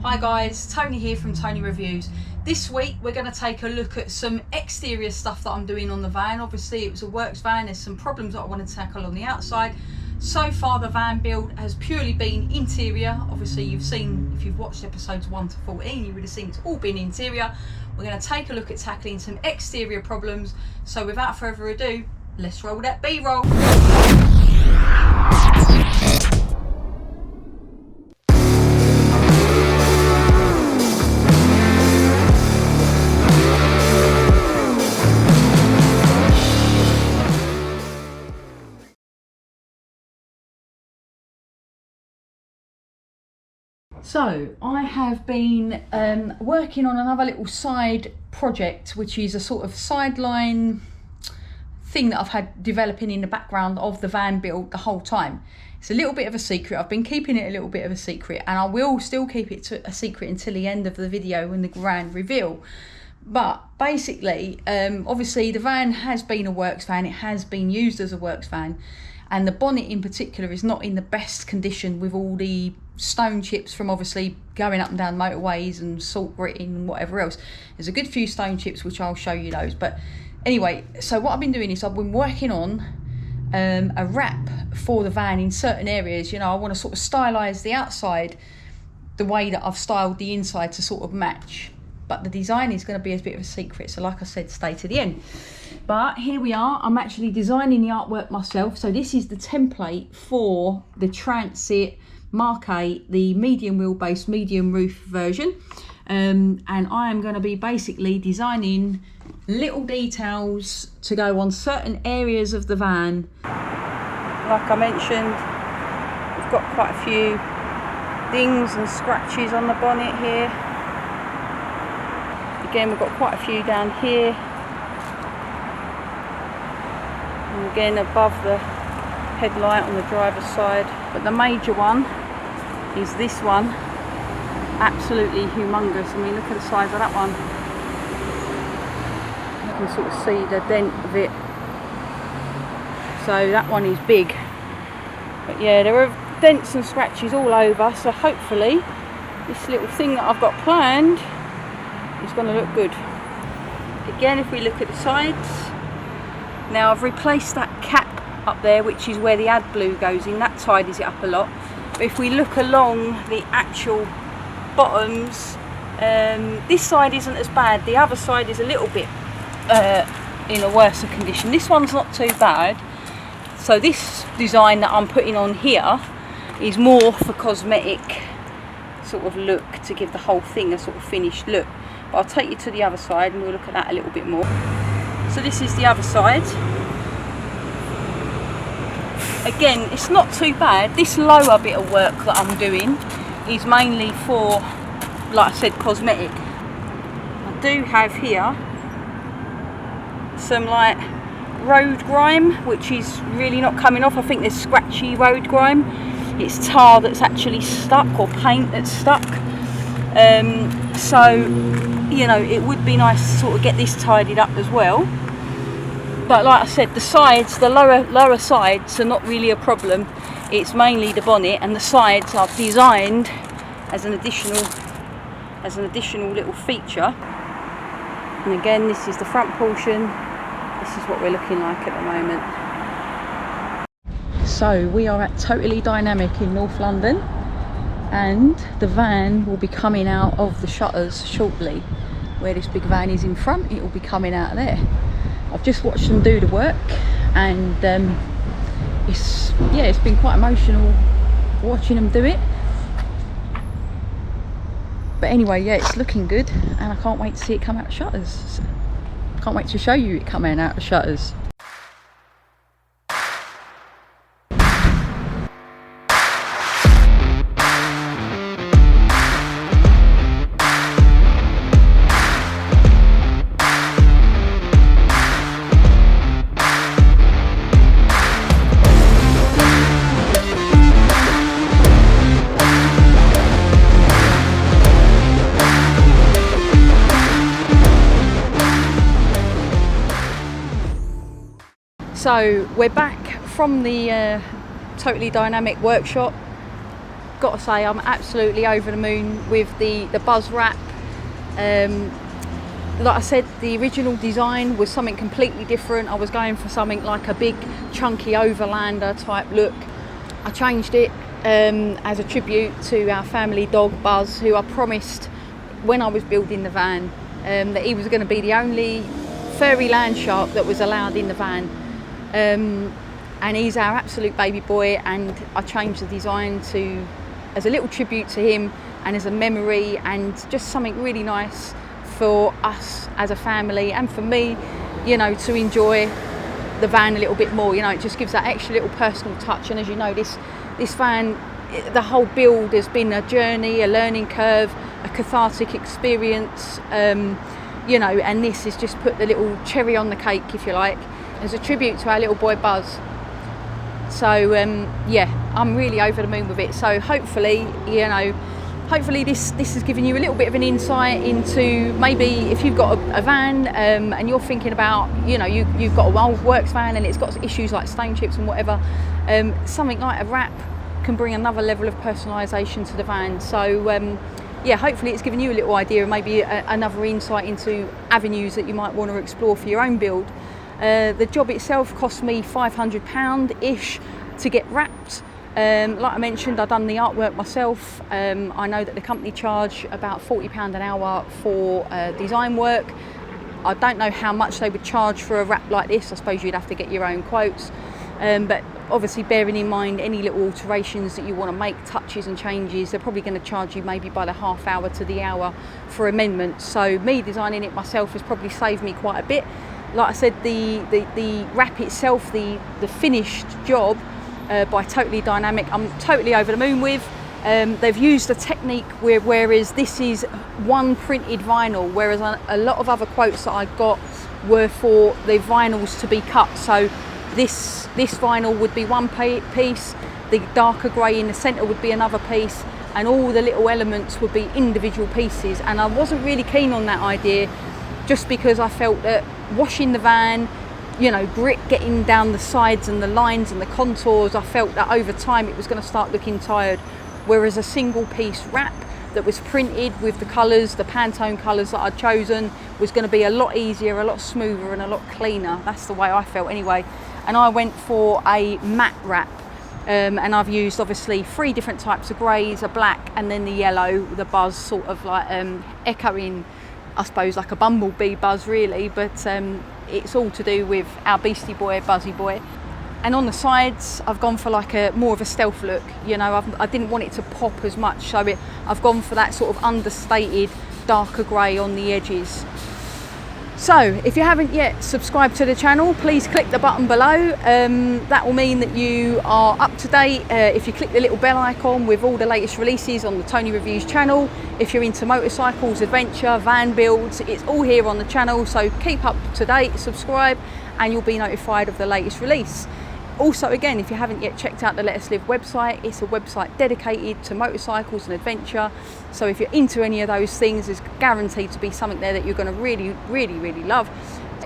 Hi guys, Tony here from Tony Reviews. This week we're going to take a look at some exterior stuff that I'm doing on the van. Obviously it was a works van, there's some problems that I want to tackle on the outside. So far the van build has purely been interior. Obviously you've seen, if you've watched episodes 1 to 14, you would have seen it's all been interior. We're going to take a look at tackling some exterior problems. So without further ado, let's roll that B-roll. So I have been working on another little side project, which is a sort of sideline thing that I've had developing in the background of the van build the whole time. It's a little bit of a secret. I've been keeping it a little bit of a secret, and I will still keep it a secret until the end of the video and the grand reveal. But basically, obviously the van has been a works van. It has been used as a works van, and the bonnet in particular is not in the best condition, with all the stone chips from obviously going up and down motorways and salt gritting and whatever else. There's a good few stone chips, which I'll show you those. But anyway, so what I've been doing is I've been working on a wrap for the van in certain areas. You know, I want to sort of stylize the outside the way that I've styled the inside to sort of match, but the design is going to be a bit of a secret, so like I said, stay to the end. But here we are, I'm actually designing the artwork myself. So this is the template for the Transit Mark 8, the medium wheelbase, medium roof version. And I am going to be basically designing little details to go on certain areas of the van. Like I mentioned, we've got quite a few dings and scratches on the bonnet here. Again, we've got quite a few down here. And again, above the headlight on the driver's side. But the major one is this one. Absolutely humongous. I mean, look at the size of that one. You can sort of see the dent of it. So that one is big. But yeah, there are dents and scratches all over. So hopefully this little thing that I've got planned is going to look good. Again, if we look at the sides, now I've replaced that cap up there, which is where the AdBlue goes in. That tidies it up a lot. But if we look along the actual bottoms, this side isn't as bad. The other side is a little bit in a worse condition. This one's not too bad. So this design that I'm putting on here is more for cosmetic sort of look, to give the whole thing a sort of finished look. But I'll take you to the other side and we'll look at that a little bit more. So this is the other side. Again, it's not too bad. This lower bit of work that I'm doing is mainly for, like I said, cosmetic. I do have here some like road grime, which is really not coming off. I think there's scratchy road grime. It's tar that's actually stuck, or paint that's stuck. So, you know, it would be nice to sort of get this tidied up as well. But like I said, the sides, the lower sides are not really a problem. It's mainly the bonnet, and the sides are designed as an additional little feature. And again, this is the front portion. This is what we're looking like at the moment. So we are at Totally Dynamic in North London, and the van will be coming out of the shutters shortly. Where this big van is in front, it will be coming out of there. I've just watched them do the work, and it's been quite emotional watching them do it. But anyway, yeah, it's looking good, and I can't wait to see it come out of shutters. Can't wait to show you it coming out of shutters. So we're back from the Totally Dynamic workshop. got to say I'm absolutely over the moon with the buzz wrap. Like I said, the original design was something completely different. I was going for something like a big chunky overlander type look. I changed it as a tribute to our family dog Buzz, who I promised when I was building the van that he was going to be the only furry land shark that was allowed in the van. And he's our absolute baby boy, and I changed the design as a little tribute to him and as a memory, and just something really nice for us as a family, and for me, you know, to enjoy the van a little bit more. You know, it just gives that extra little personal touch. And as you know, this van, the whole build has been a journey, a learning curve, a cathartic experience, you know, and this has just put the little cherry on the cake, if you like, as a tribute to our little boy Buzz. So yeah, I'm really over the moon with it. So hopefully, you know, hopefully this has given you a little bit of an insight into maybe if you've got a van and you're thinking about, you know, you've got a old works van and it's got issues like stain chips and whatever, something like a wrap can bring another level of personalisation to the van. So yeah, hopefully it's given you a little idea and maybe another insight into avenues that you might want to explore for your own build. The job itself cost me £500-ish to get wrapped. Like I mentioned, I've done the artwork myself. I know that the company charge about £40 an hour for design work. I don't know how much they would charge for a wrap like this. I suppose you'd have to get your own quotes. But obviously bearing in mind any little alterations that you want to make, touches and changes, they're probably going to charge you maybe by the half hour to the hour for amendments. So me designing it myself has probably saved me quite a bit. Like I said, the wrap itself, the finished job by Totally Dynamic, I'm totally over the moon with. They've used a technique whereas this is one printed vinyl, whereas a lot of other quotes that I got were for the vinyls to be cut. So this vinyl would be one piece, the darker grey in the centre would be another piece, and all the little elements would be individual pieces. And I wasn't really keen on that idea, just because I felt that washing the van, you know, grit getting down the sides and the lines and the contours, I felt that over time it was going to start looking tired. Whereas a single piece wrap that was printed with the colours, the Pantone colours that I'd chosen, was going to be a lot easier, a lot smoother and a lot cleaner. That's the way I felt anyway. And I went for a matte wrap. And I've used obviously 3 different types of greys, a black and then the yellow, the Buzz sort of like echoing, I suppose, like a bumblebee buzz really, but it's all to do with our beastie boy, Buzzy boy. And on the sides, I've gone for like more of a stealth look. You know, I didn't want it to pop as much, so I've gone for that sort of understated, darker grey on the edges. So, if you haven't yet subscribed to the channel, please click the button below. That will mean that you are up to date. If you click the little bell icon with all the latest releases on the Tony Reviews channel. If you're into motorcycles, adventure, van builds, it's all here on the channel. So keep up to date, subscribe, and you'll be notified of the latest release. Also, again, if you haven't yet checked out the Let Us Live website, it's a website dedicated to motorcycles and adventure. So if you're into any of those things, there's guaranteed to be something there that you're going to really, really, really love.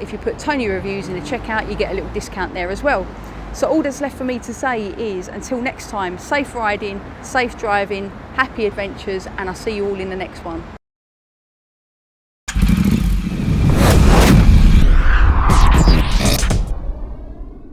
If you put Tony Reviews in the checkout, you get a little discount there as well. So all that's left for me to say is, until next time, safe riding, safe driving, happy adventures, and I'll see you all in the next one.